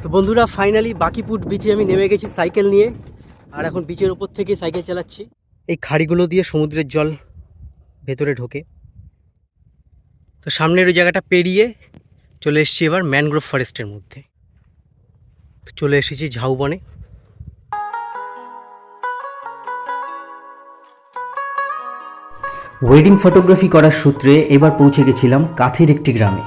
তো বন্ধুরা ফাইনালি বাকিপুট বিচে আমি নেমে গেছি সাইকেল নিয়ে। আর এখন বিচের ওপর থেকে সাইকেল চালাচ্ছি। এই খাড়িগুলো দিয়ে সমুদ্রের জল ভেতরে ঢোকে। তো সামনের ওই জায়গাটা পেরিয়ে চলে এসেছি এবার ম্যানগ্রোভ ফরেস্টের মধ্যে। তো চলে এসেছি ঝাউবনে। ওয়েডিং ফটোগ্রাফি করার সূত্রে এবার পৌঁছে গেছিলাম কাথির একটি গ্রামে।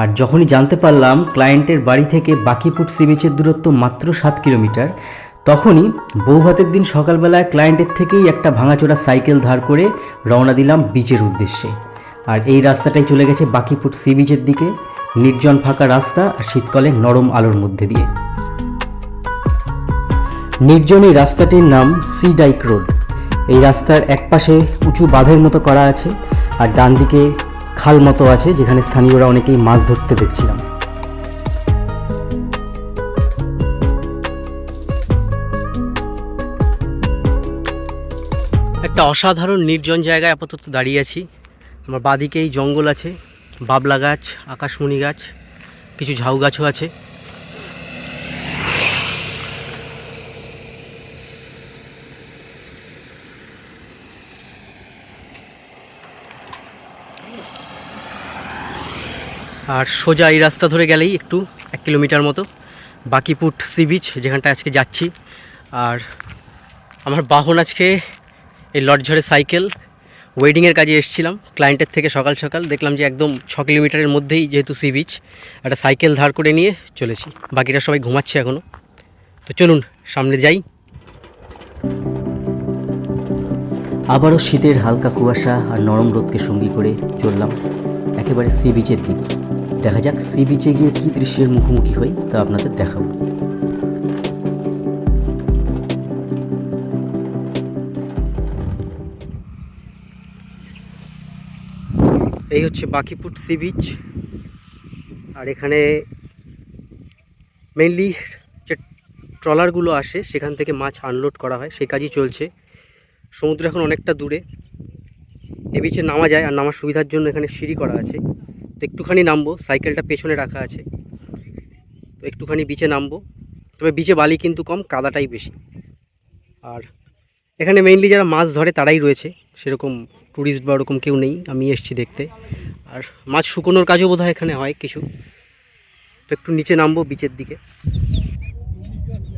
আর যখনই জানতে পারলাম ক্লায়েন্টের বাড়ি থেকে বাকিপুট সি বিচের দূরত্ব মাত্র 7 কিলোমিটার, তখনই বৌভাতের দিন সকালবেলায় ক্লায়েন্টের থেকেই একটা ভাঙাচোরা সাইকেল ধার করে রওনা দিলাম বিচের উদ্দেশ্যে। আর এই রাস্তাটাই চলে গেছে বাকিপুট সি বিচের দিকে, নির্জন ফাঁকা রাস্তা আর শীতকালে নরম আলোর মধ্যে দিয়ে। নির্জন এই রাস্তাটির নাম সি ডাইক রোড। এই রাস্তার একপাশে উঁচু বাঁধের মতো করা আছে আর ডান দিকে খাল মতো আছে, যেখানে স্থানীয়রা অনেকেই মাছ ধরতে দেখছিলাম। একটা অসাধারণ নির্জন জায়গায় আপাতত দাঁড়িয়ে আছি। আমার বাদিকেই জঙ্গল আছে, বাবলা গাছ, আকাশমণি গাছ, কিছু ঝাউ গাছও আছে। আর সোজা এই রাস্তা ধরে গেলেই একটু 1 কিলোমিটার মতো বাকিপুট সি বিচ, যেখানটা আজকে যাচ্ছি। আর আমার বাহন আজকে এই লটঝড়ে সাইকেল। ওয়েডিংয়ের কাজে এসেছিলাম ক্লায়েন্টের থেকে সকাল সকাল, দেখলাম যে একদম 6 কিলোমিটারের মধ্যেই যেহেতু সি বিচ, একটা সাইকেল ধার করে নিয়ে চলেছি। বাকিরা সবাই ঘুমাচ্ছে এখনও। তো চলুন সামনে যাই। আবারও শীতের হালকা কুয়াশা আর নরম রোদকে সঙ্গী করে চললাম একেবারে সি বিচের দিকে। দেখা যাক সি বিচে গিয়ে কী দৃশ্যের মুখোমুখি হই তা আপনাদের দেখাবো। এই হচ্ছে বাকিপুট সি বিচ। আর এখানে মেইনলি যে ট্রলারগুলো আসে সেখান থেকে মাছ আনলোড করা হয়, সেই কাজই চলছে। সমুদ্র এখন অনেকটা দূরে। এ বিচে নামা যায়, আর নামার সুবিধার জন্য এখানে সিঁড়ি করা আছে। তো একটুখানি নামবো, সাইকেলটা পেছনে রাখা আছে। তো একটুখানি বিচে নামবো, তবে বিচে বালি কিন্তু কম, কাদাটাই বেশি। আর এখানে মেইনলি যারা মাছ ধরে তারাই রয়েছে, সেরকম ট্যুরিস্ট বা ওরকম কেউ নেই। আমি এসেছি দেখতে। আর মাছ শুকোনোর কাজও বোধহয় এখানে হয় কিছু। তো একটু নিচে নামবো বিচের দিকে।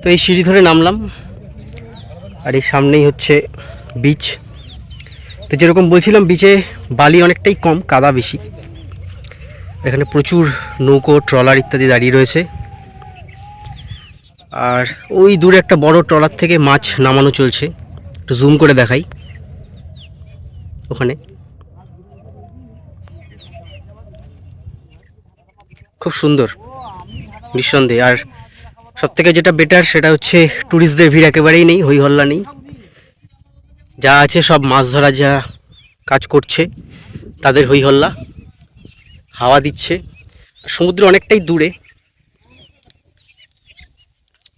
তো এই সিঁড়ি ধরে নামলাম, আর এই সামনেই হচ্ছে বিচ। তো যেরকম বলছিলাম, বিচে বালি অনেকটাই কম, কাদা বেশি। এখানে প্রচুর নৌকো, ট্রলার ইত্যাদি দাঁড়িয়ে রয়েছে। আর ওই দূরে একটা বড় ট্রলার থেকে মাছ নামানো চলছে, একটু জুম করে দেখাই। ওখানে খুব সুন্দর নিঃসন্দেহে। আর সবথেকে যেটা বেটার সেটা হচ্ছে ট্যুরিস্টদের ভিড় একেবারেই নেই, হই হল্লা নেই। যা আছে সব মাছ ধরা যা কাজ করছে তাদের হই হল্লা, হাওয়া দিচ্ছে। সমুদ্র অনেকটাই দূরে,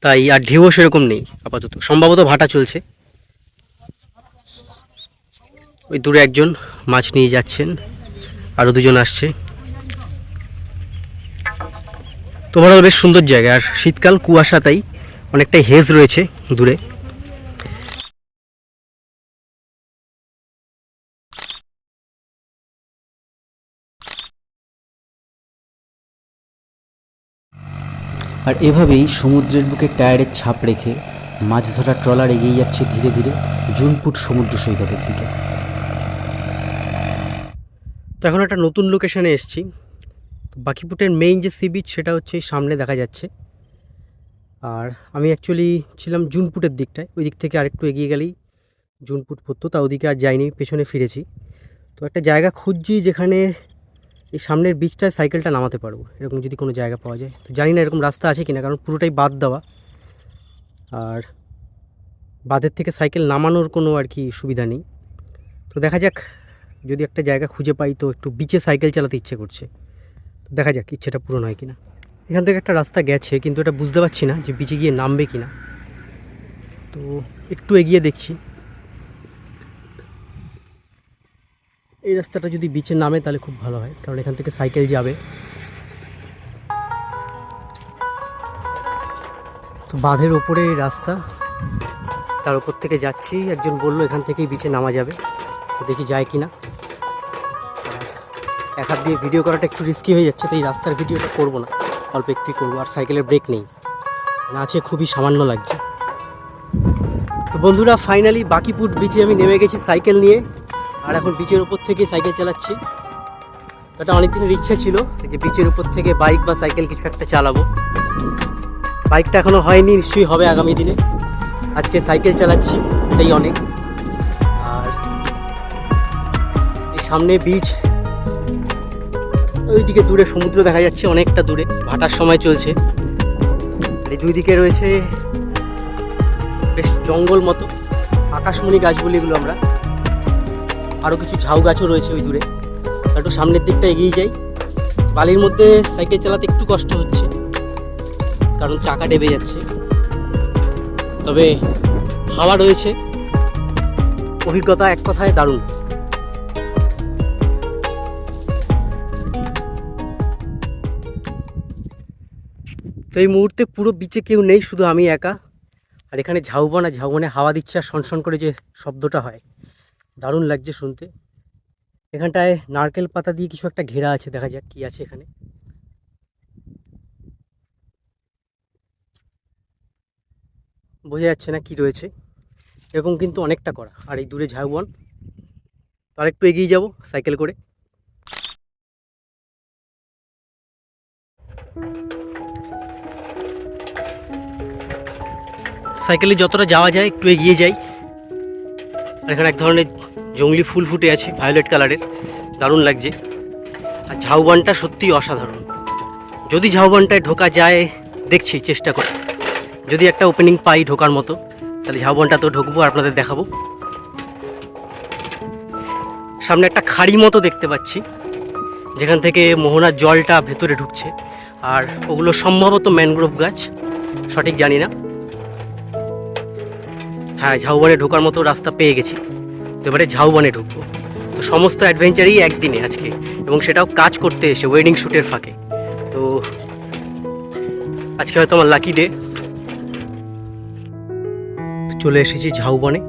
তাই আর ঢেউও সেরকম নেই আপাতত। সম্ভবত ভাটা চলছে। ওই দূরে একজন মাছ নিয়ে যাচ্ছেন, আরও দুজন আসছে। তো ওভারঅল বেশ সুন্দর জায়গা। আর শীতকাল, কুয়াশা, তাই অনেকটাই হেজ রয়েছে দূরে। আর এভাবেই সমুদ্রের বুকে টায়ারের ছাপ রেখে মাছ ধরা ট্রলার এগিয়ে যাচ্ছে ধীরে ধীরে জুনপুট সমুদ্র সৈকতের দিকে। তো এখন একটা নতুন লোকেশনে এসেছি। বাকিপুটের মেইন যে সি বিচ সেটা হচ্ছে সামনে দেখা যাচ্ছে। আর আমি অ্যাকচুয়ালি ছিলাম জুনপুটের দিকটায়, ওই দিক থেকে আরেকটু এগিয়ে গেলেই জুনপুট পড়তো। তা ওদিকে আর যাইনি, পেছনে ফিরেছি। তো একটা জায়গা খুঁজছি যেখানে এই সামনের বিচটায় সাইকেলটা নামাতে পারবো, এরকম যদি কোনো জায়গা পাওয়া যায়। তো জানি না এরকম রাস্তা আছে কিনা, কারণ পুরোটাই বাদ দেওয়া। আর বাঁধের থেকে সাইকেল নামানোর কোনো আর কি সুবিধা নেই। তো দেখা যাক, যদি একটা জায়গা খুঁজে পাই। তো একটু বিচে সাইকেল চালাতে ইচ্ছে করছে, তো দেখা যাক ইচ্ছেটা পূরণ হয় কিনা। এখান থেকে একটা রাস্তা গেছে, কিন্তু এটা বুঝতে পারছি না যে বিচে গিয়ে নামবে কিনা। তো একটু এগিয়ে দেখছি। এই রাস্তাটা যদি বিচে নামে তাহলে খুব ভালো হয়, কারণ এখান থেকে সাইকেল যাবে। তো বাঁধের ওপরে এই রাস্তা, তার উপর থেকে যাচ্ছি। একজন বললো এখান থেকেই বিচে নামা যাবে, তো দেখি যায় কি না। এক হাত দিয়ে ভিডিও করাটা একটু রিস্কি হয়ে যাচ্ছে, তো এই রাস্তার ভিডিওটা করবো না, অল্প একটুই করবো। আর সাইকেলের ব্রেক নেই, আছে খুবই সামান্য লাগছে। তো বন্ধুরা, ফাইনালি বাকিপুর বিচে আমি নেমে গেছি সাইকেল নিয়ে, আর এখন বিচের উপর থেকে সাইকেল চালাচ্ছি। তো এটা অনেক দিনের ইচ্ছা ছিল যে বিচের উপর থেকে বাইক বা সাইকেল কিছু একটা চালাবো। বাইকটা এখনও হয়নি, নিশ্চয়ই হবে আগামী দিনে। আজকে সাইকেল চালাচ্ছি, এটাই অনেক। আর এই সামনে বিচ, ওইদিকে দূরে সমুদ্র দেখা যাচ্ছে অনেকটা দূরে, ভাটার সময় চলছে। আর এই দুই দিকে রয়েছে বেশ জঙ্গল মতো, আকাশমণি গাছ বলি এগুলো আমরা। আরও কিছু ঝাউ গাছও রয়েছে ওই দূরে। একটু সামনের দিকটা এগিয়ে যাই। বালির মধ্যে সাইকেল চালাতে একটু কষ্ট হচ্ছে, কারণ চাকা ডেবে যাচ্ছে, তবে হাওয়া রয়েছে, অভিজ্ঞতা এক কথায় দারুণ। তো এই মুহূর্তে পুরো বিচে কেউ নেই, শুধু আমি একা। আর এখানে ঝাউবন, আর ঝাউবনে হাওয়া দিচ্ছে, আর শনশন করে যে শব্দটা হয়, দারুণ লাগছে শুনতে। এখানটায় নারকেল পাতা দিয়ে কিছু একটা ঘেরা আছে, দেখা যাক কি আছে এখানে। বোঝা যাচ্ছে না কি রয়েছে, এরকম কিন্তু অনেকটা করা। আর এই দূরে ঝাউবন, আর একটু এগিয়ে যাব সাইকেল করে। সাইকেলে যতটা যাওয়া যায় একটু এগিয়ে যাই। আর এখানে এক ধরনের জংলি ফুল ফুটে আছে ভায়োলেট কালারের, দারুণ লাগছে। আর ঝাউবনটা সত্যিই অসাধারণ। যদি ঝাউবনটায় ঢোকা যায়, দেখছি চেষ্টা করে, যদি একটা ওপেনিং পাই ঢোকার মতো, তাহলে ঝাউবনটা তো ঢুকবো আর আপনাদের দেখাবো। সামনে একটা খাড়ি মতো দেখতে পাচ্ছি, যেখান থেকে মোহনার জলটা ভেতরে ঢুকছে। আর ওগুলো সম্ভবত ম্যানগ্রোভ গাছ, সঠিক জানি না। হ্যাঁ, ঝাউবনে ঢোকার মতো রাস্তা পেয়ে গেছি। তো এবারে ঝাউবনে ঢুকবো। তো সমস্ত অ্যাডভেঞ্চারই একদিনে আজকে, এবং সেটাও কাজ করতে এসে, ওয়েডিং শ্যুটের ফাঁকে। তো আজকে হয়তো আমার লাকি ডে। চলে এসেছি ঝাউবনে।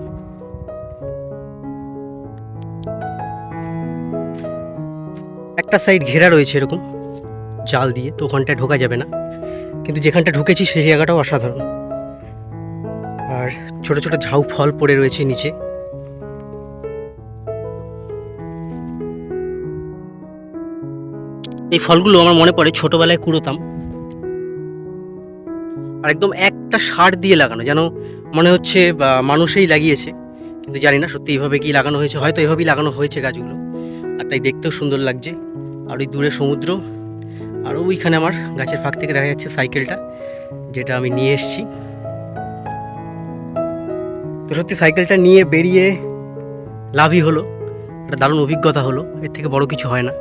একটা সাইড ঘেরা রয়েছে এরকম জাল দিয়ে, তো ওখানটায় ঢোকা যাবে না, কিন্তু যেখানটা ঢুকেছি সেই জায়গাটাও অসাধারণ। আর ছোট ছোট ঝাউ ফল পড়ে রয়েছে নিচে। এই ফলগুলো আমার মনে পড়ে ছোটবেলায় কুড়োতাম, আর একদম একটা সার দিয়ে লাগানো, যেন মনে হচ্ছে মানুষই লাগিয়েছে, কিন্তু জানি না সত্যি এইভাবে কি লাগানো হয়েছে, হয়তো এভাবেই লাগানো হয়েছে গাছগুলো। আর তাই দেখতেও সুন্দর লাগছে। আর ওই দূরে সমুদ্র, আর ওইখানে আমার গাছের ফাঁক থেকে দেখা যাচ্ছে সাইকেলটা, যেটা আমি নিয়ে এসেছি। তো সত্যি সাইকেলটা নিয়ে বেরিয়ে লাভই হলো, একটা দারুণ অভিজ্ঞতা হলো, এর থেকে বড় কিছু হয় না।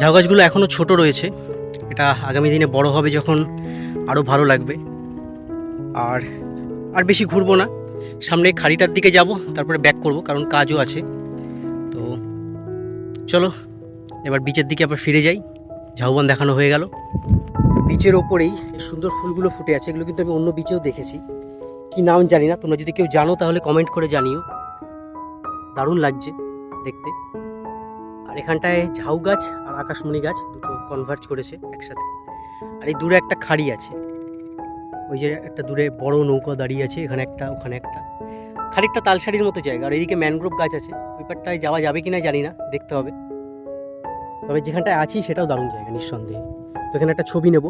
ঝাউ গাছগুলো এখনও ছোট রয়েছে, এটা আগামী দিনে বড় হবে যখন আরও ভালো লাগবে। আর আর বেশি ঘুরবো না, সামনে খাড়িটার দিকে যাব, তারপরে ব্যাক করব, কারণ কাজও আছে। তো চলো এবার বিচের দিকে আবার ফিরে যাই। ঝাউবন দেখানো হয়ে গেল। বিচের ওপরেই এই সুন্দর ফুলগুলো ফুটে আছে, এগুলো কিন্তু আমি অন্য বিচেও দেখেছি, কি নাম জানি না। তোমরা যদি কেউ জানো তাহলে কমেন্ট করে জানিও, দারুণ লাগছে দেখতে। আর এখানটায় ঝাউ গাছ আর আকাশমণি গাছ দুটো কনভার্জ করেছে একসাথে। আর এই দূরে একটা খাড়ি আছে, ওই যে একটা দূরে বড় নৌকা দাঁড়িয়ে আছে, এখানে একটা, ওখানে একটা। খানিকটা তালসারির মতো জায়গা। আর এইদিকে ম্যানগ্রোভ গাছ আছে, ওই পারটায় যাওয়া যাবে কিনা জানি না, দেখতে হবে। তবে যেখানটায় আছি সেটাও দারুণ জায়গা নিঃসন্দেহে। তো এখানে একটা ছবি নেব।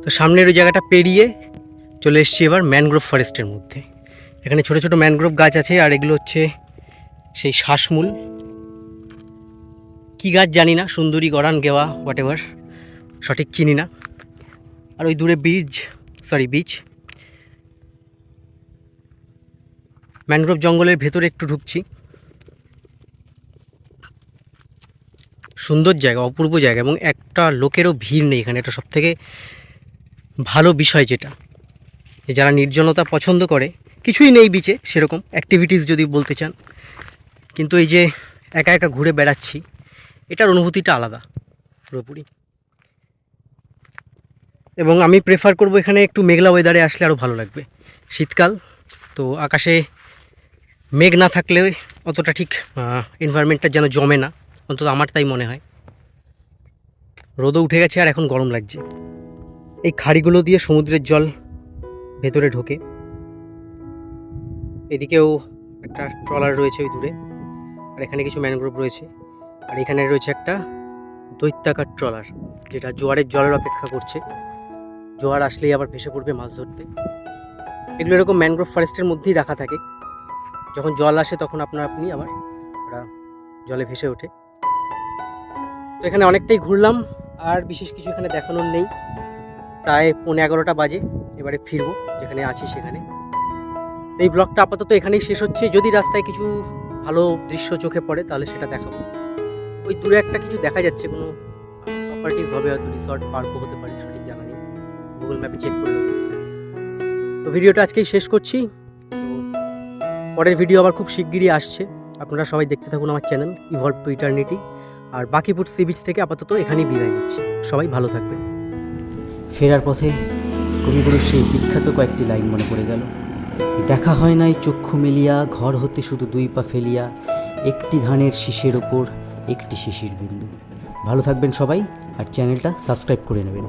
তো সামনের ওই জায়গাটা পেরিয়ে চলে এসেছি এবার ম্যানগ্রোভ ফরেস্টের মধ্যে। এখানে ছোট ছোট ম্যানগ্রোভ গাছ আছে, আর এগুলো হচ্ছে সেই শ্বাসমূল, কি গাছ জানি না, সুন্দরী, গরান, গেওয়া, হোয়াট এভার, সঠিক চিনি না। আর ওই দূরে বিচ, ম্যানগ্রোভ জঙ্গলের ভেতরে একটু ঢুকছি। সুন্দর জায়গা, অপূর্ব জায়গা, এবং একটা লোকেরও ভিড় নেই এখানে। এটা সবথেকে ভালো বিষয়, যেটা যে যারা নির্জনতা পছন্দ করে, কিছুই নেই বিচে সেরকম অ্যাক্টিভিটিস যদি বলতে চান, কিন্তু এই যে একা একা ঘুরে বেড়াচ্ছি, এটার অনুভূতিটা আলাদা পুরোপুরি। এবং আমি প্রেফার করব এখানে একটু মেঘলা ওয়েদারে আসলে আরও ভালো লাগবে। শীতকাল তো আকাশে মেঘ না থাকলে অতটা ঠিক এনভায়রনমেন্টটা যেন জমে না, অন্তত আমার তাই মনে হয়। রোদও উঠে গেছে আর এখন গরম লাগছে। এই খাড়িগুলো দিয়ে সমুদ্রের জল ভেতরে ঢোকে। এদিকেও একটা ট্রলার রয়েছে ওই দূরে, আর এখানে কিছু ম্যানগ্রোভ রয়েছে, আর এখানে রয়েছে একটা দৈত্যাকার ট্রলার যেটা জোয়ারের জলের অপেক্ষা করছে, জোয়ার আসলেই আবার ভেসে পড়বে মাছ ধরতে। এগুলো এরকম ম্যানগ্রোভ ফরেস্টের মধ্যেই রাখা থাকে, যখন জল আসে তখন আপনি আবার ওরা জলে ভেসে ওঠে। তো এখানে অনেকটাই ঘুরলাম, আর বিশেষ কিছু এখানে দেখানোর নেই। প্রায় 11:15 বাজে, এবারে ফিরবো যেখানে আছি সেখানে। এই ব্লগটা আপাতত এখানেই শেষ হচ্ছে। যদি রাস্তায় কিছু ভালো দৃশ্য চোখে পড়ে তাহলে সেটা দেখাবো। ওই দূরে একটা কিছু দেখা যাচ্ছে, কোনো প্রপার্টিজ হবে, হয়তো রিসর্ট পার্কও হতে পারে, সঠিক জানা নেই, গুগল ম্যাপে চেক করে নেবো। তো ভিডিওটা আজকেই শেষ করছি। তো পরের ভিডিও আবার খুব শিগগিরই আসছে, আপনারা সবাই দেখতে থাকুন আমার চ্যানেল ইভলভ টু ইটারনিটি। আর বাকিপুর সি বিচ থেকে আপাতত এখানেই বিদায় নিচ্ছি, সবাই ভালো থাকবেন। ফেরার পথে কবিগুরুর সেই বিখ্যাত কয়েকটি লাইন মনে পড়ে গেল। দেখা হয় নাই চক্ষু মেলিয়া, ঘর হতে শুধু 2 পা ফেলিয়া, একটি ধানের শীষের ওপর একটি শিশির বিন্দু। ভালো থাকবেন সবাই, আর চ্যানেলটা সাবস্ক্রাইব করে নেবেন।